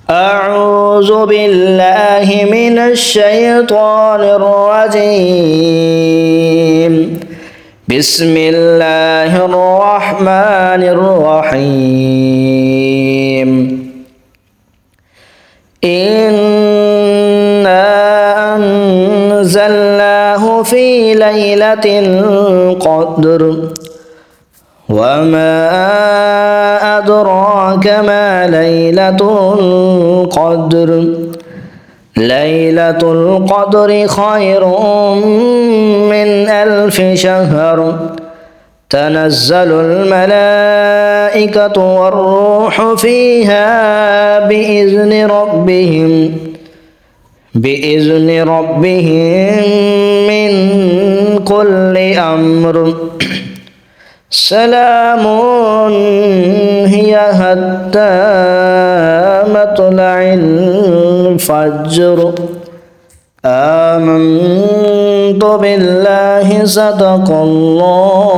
أعوذ بالله من الشيطان الرجيم. بسم الله الرحمن الرحيم. إنا أنزلناه في ليلة القدر وما أدراك ما ليلة القدر. ليلة القدر خير من 1000 شهر. تنزل الملائكة والروح فيها بإذن ربهم من كل أمر. سلام هي حتى مطلع الفجر. آمنت بالله صدق الله